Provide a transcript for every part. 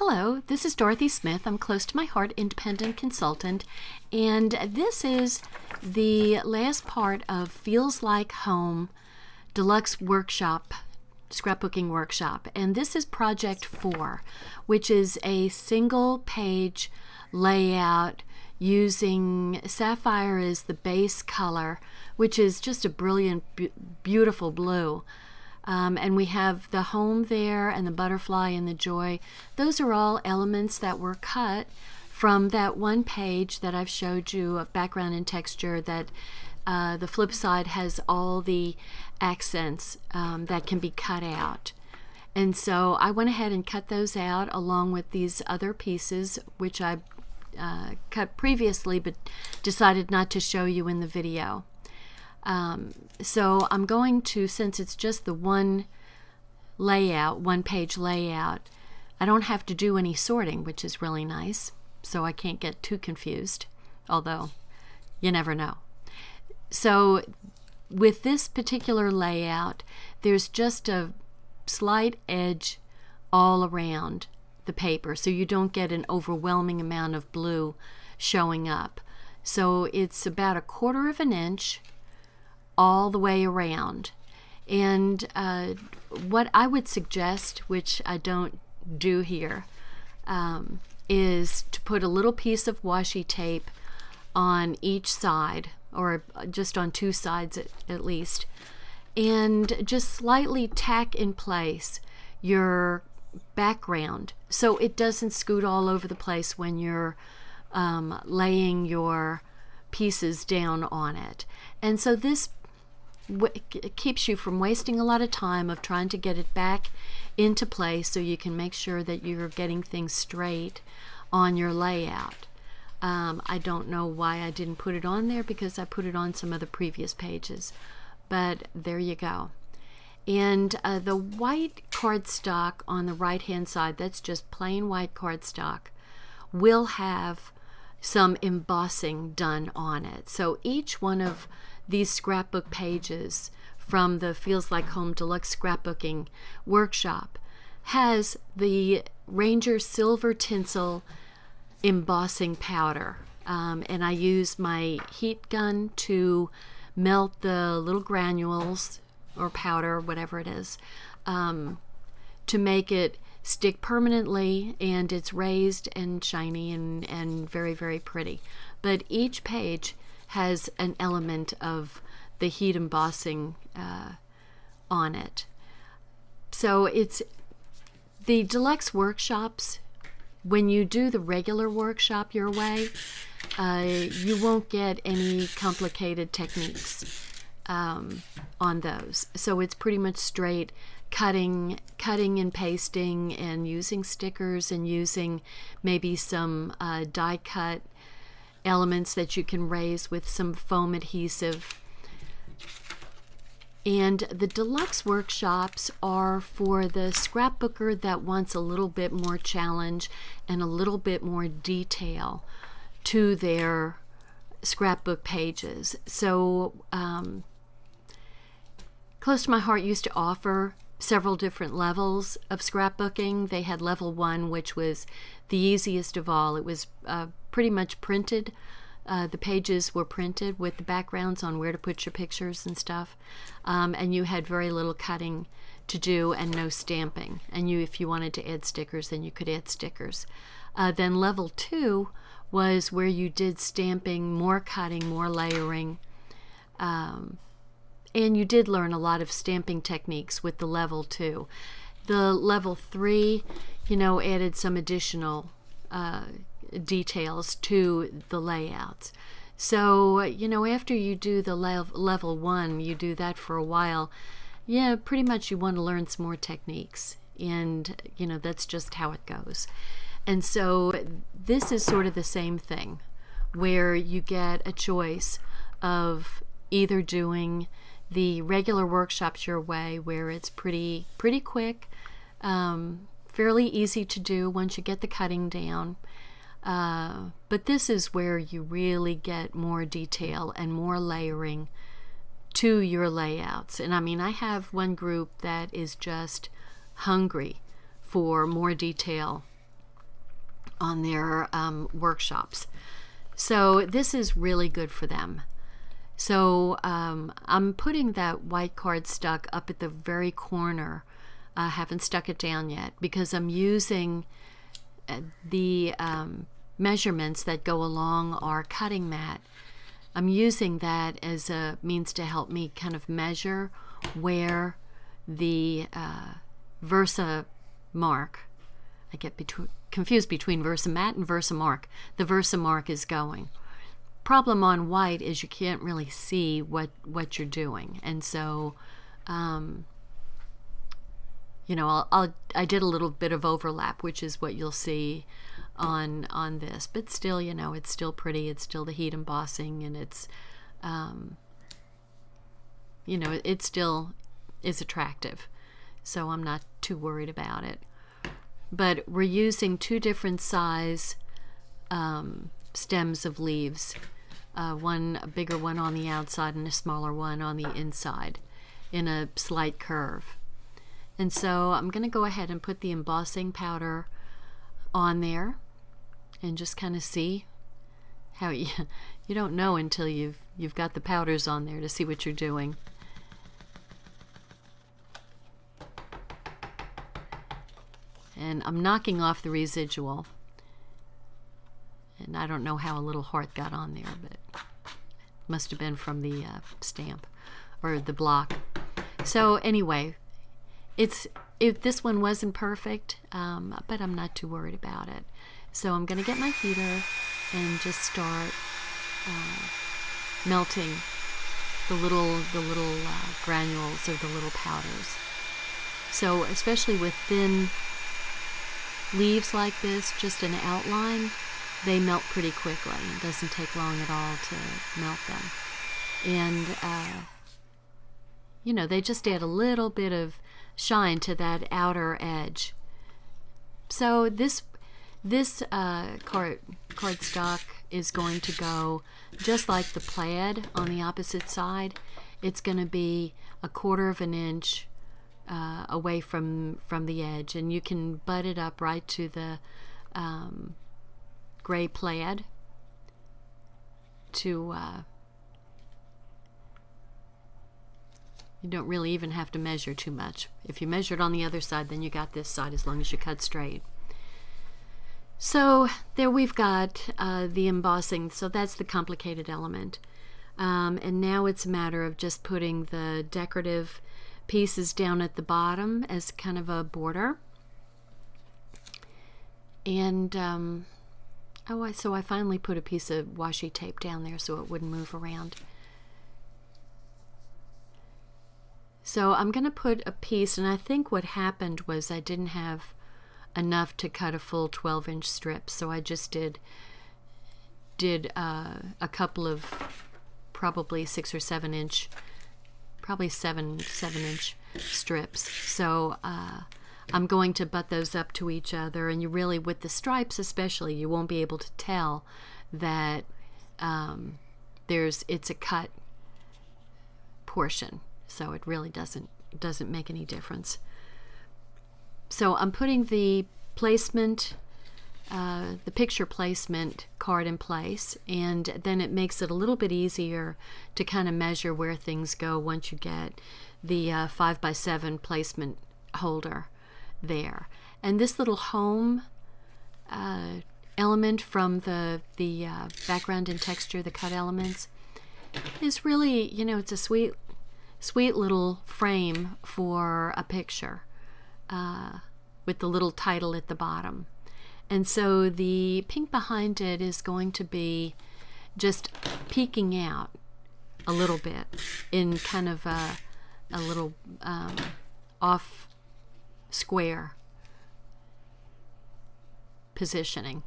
Hello, this is Dorothy Smith. I'm Close to My Heart independent consultant, and this is the last part of Feels Like Home Deluxe Workshop, Scrapbooking Workshop. And this is Project 4, which is a single page layout using sapphire as the base color, which is just a brilliant, beautiful blue. And we have the home there and the butterfly and the joy. Those are all elements that were cut from that one page that I've showed you of background and texture, that the flip side has all the accents that can be cut out. And so I went ahead and cut those out along with these other pieces, which I cut previously but decided not to show you in the video. So I'm going to, since it's just the one layout, one page layout, I don't have to do any sorting, which is really nice, so I can't get too confused, although you never know. So with this particular layout, there's just a slight edge all around the paper, so you don't get an overwhelming amount of blue showing up. So it's about 1/4 of an inch all the way around. And what I would suggest, which I don't do here, is to put a little piece of washi tape on each side, or just on 2 sides at least, and just slightly tack in place your background so it doesn't scoot all over the place when you're laying your pieces down on it. And so this it keeps you from wasting a lot of time of trying to get it back into place, so you can make sure that you're getting things straight on your layout. I don't know why I didn't put it on there, because I put it on some of the previous pages, but there you go. And the white cardstock on the right hand side, that's just plain white cardstock, will have some embossing done on it. So each one of these scrapbook pages from the Feels Like Home Deluxe Scrapbooking Workshop has the Ranger Silver Tinsel embossing powder. And I use my heat gun to melt the little granules or powder, whatever it is, to make it stick permanently, and it's raised and shiny and very, very pretty. But each page has an element of the heat embossing on it. So it's the deluxe workshops. When you do the regular workshop your way, you won't get any complicated techniques on those. So it's pretty much straight cutting and pasting, and using stickers, and using maybe some die cut elements that you can raise with some foam adhesive. And the deluxe workshops are for the scrapbooker that wants a little bit more challenge and a little bit more detail to their scrapbook pages. So Close to My Heart used to offer several different levels of scrapbooking. They had level 1, which was the easiest of all. It was pretty much printed. The pages were printed with the backgrounds on where to put your pictures and stuff. And you had very little cutting to do and no stamping. And if you wanted to add stickers, then you could add stickers. Then level 2 was where you did stamping, more cutting, more layering. And you did learn a lot of stamping techniques with the level 2. The level 3, added some additional details to the layouts. So, after you do the level 1, you do that for a while, pretty much you want to learn some more techniques. And, that's just how it goes. And so this is sort of the same thing, where you get a choice of either doing the regular workshops your way, where it's pretty quick, fairly easy to do once you get the cutting down. But this is where you really get more detail and more layering to your layouts. And I mean, I have one group that is just hungry for more detail on their workshops. So this is really good for them. So I'm putting that white cardstock up at the very corner. I haven't stuck it down yet because I'm using the measurements that go along our cutting mat. I'm using that as a means to help me kind of measure where the Versa mark, I get confused between Versa mat and Versa mark, the Versa mark is going. Problem on white is you can't really see what you're doing, and so you know, I did a little bit of overlap, which is what you'll see on this, but still, you know, it's still pretty. It's still the heat embossing, and it's you know, it still is attractive, so I'm not too worried about it. But we're using two different size stems of leaves, one a bigger one on the outside and a smaller one on the inside in a slight curve. And so I'm going to go ahead and put the embossing powder on there and just kind of see how you don't know until you've got the powders on there to see what you're doing. And I'm knocking off the residual, and I don't know how a little heart got on there, but it must have been from the stamp or the block. So anyway, this one wasn't perfect, but I'm not too worried about it. So I'm going to get my heater and just start melting the little granules or the little powders. So especially with thin leaves like this, just an outline, they melt pretty quickly. It doesn't take long at all to melt them. And you know, they just add a little bit of shine to that outer edge. So this cardstock is going to go just like the plaid on the opposite side. It's going to be 1/4 of an inch away from the edge, and you can butt it up right to the gray plaid to you don't really even have to measure too much. If you measured on the other side, then you got this side as long as you cut straight. So there we've got the embossing, so that's the complicated element. And now it's a matter of just putting the decorative pieces down at the bottom as kind of a border. And so I finally put a piece of washi tape down there so it wouldn't move around. So I'm going to put a piece, and I think what happened was I didn't have enough to cut a full 12-inch strip, so I just did a couple of probably 6 or 7 inch, probably 7-inch strips. So I'm going to butt those up to each other, and you really, with the stripes especially, you won't be able to tell that it's a cut portion. So it really doesn't make any difference. So I'm putting the placement, the picture placement card in place, and then it makes it a little bit easier to kind of measure where things go once you get the 5x7 placement holder there. And this little home element from the background and texture, the cut elements, is really, you know, it's a sweet little frame for a picture with the little title at the bottom. And so the pink behind it is going to be just peeking out a little bit in kind of a little off square positioning,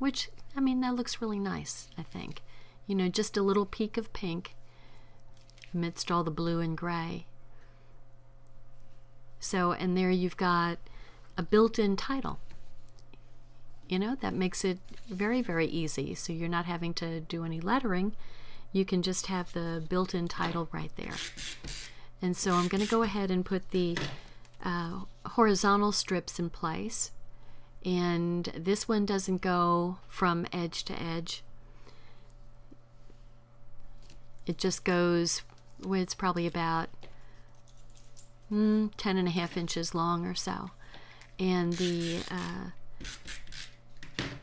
which, I mean, that looks really nice, I think. You know, just a little peak of pink amidst all the blue and gray. So, and there you've got a built-in title. You know, that makes it very, very easy. So you're not having to do any lettering. You can just have the built-in title right there. And so I'm going to go ahead and put the horizontal strips in place. And this one doesn't go from edge to edge. It just goes, well, it's probably about 10.5 inches long or so. And the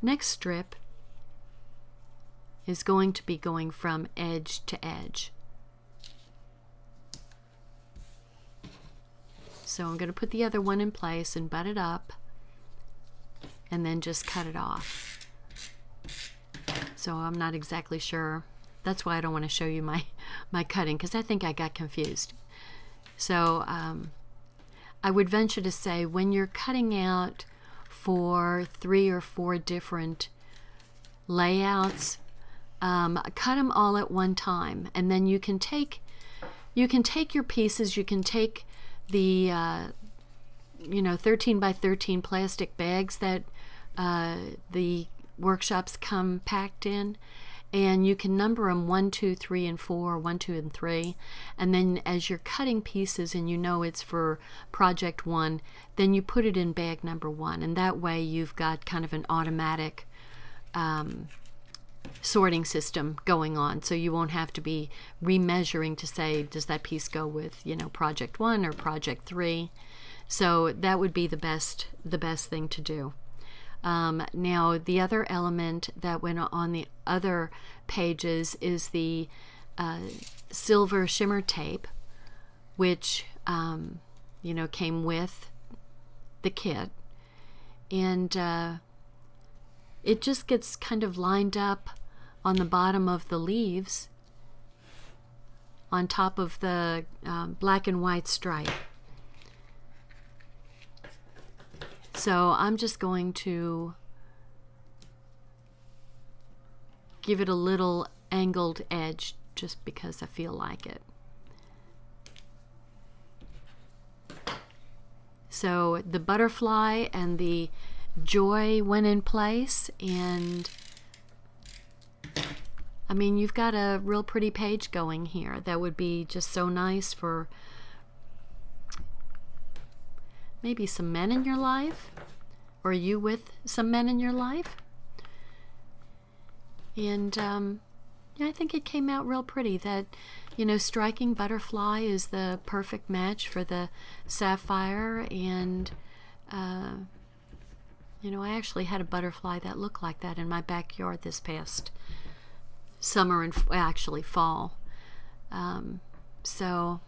next strip is going to be going from edge to edge. So I'm going to put the other one in place and butt it up and then just cut it off. So I'm not exactly sure. That's why I don't want to show you my cutting, because I think I got confused. So I would venture to say when you're cutting out for 3 or 4 different layouts, cut them all at one time, and then you can take your pieces. You can take the 13 by 13 plastic bags that the workshops come packed in, and you can number them 1, 2, 3, and 4, 1, 2, and 3. And then as you're cutting pieces and you know it's for project 1, then you put it in bag number 1, and that way you've got kind of an automatic sorting system going on, so you won't have to be remeasuring to say, does that piece go with project 1 or project 3. So that would be the best thing to do. Now the other element that went on the other pages is the silver shimmer tape, which came with the kit, and it just gets kind of lined up on the bottom of the leaves on top of the black and white stripe. So I'm just going to give it a little angled edge just because I feel like it. So the butterfly and the joy went in place, and I mean, you've got a real pretty page going here that would be just so nice for maybe some men in your life, or you with some men in your life. And yeah, I think it came out real pretty. That striking butterfly is the perfect match for the sapphire, and I actually had a butterfly that looked like that in my backyard this past summer and actually fall. So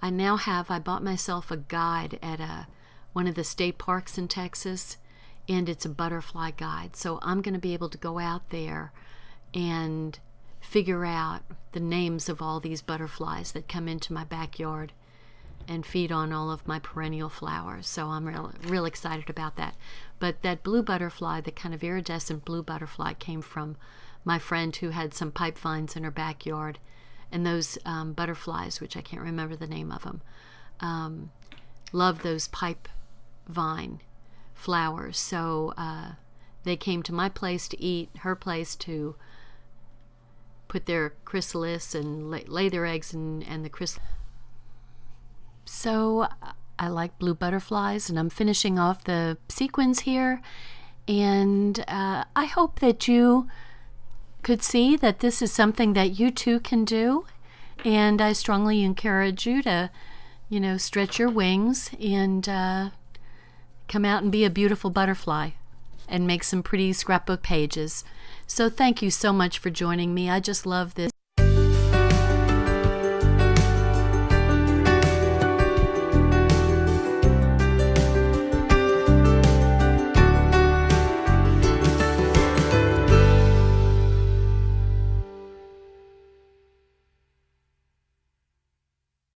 I bought myself a guide at one of the state parks in Texas, and it's a butterfly guide. So I'm going to be able to go out there and figure out the names of all these butterflies that come into my backyard and feed on all of my perennial flowers. So I'm real excited about that. But that blue butterfly, the kind of iridescent blue butterfly, came from my friend who had some pipe vines in her backyard. And those butterflies, which I can't remember the name of them, love those pipe vine flowers. So they came to my place to eat, her place to put their chrysalis and lay their eggs and the chrysalis. So I like blue butterflies, and I'm finishing off the sequins here, and I hope that you could see that this is something that you too can do, and I strongly encourage you to stretch your wings and come out and be a beautiful butterfly and make some pretty scrapbook pages. So thank you so much for joining me. I just love this.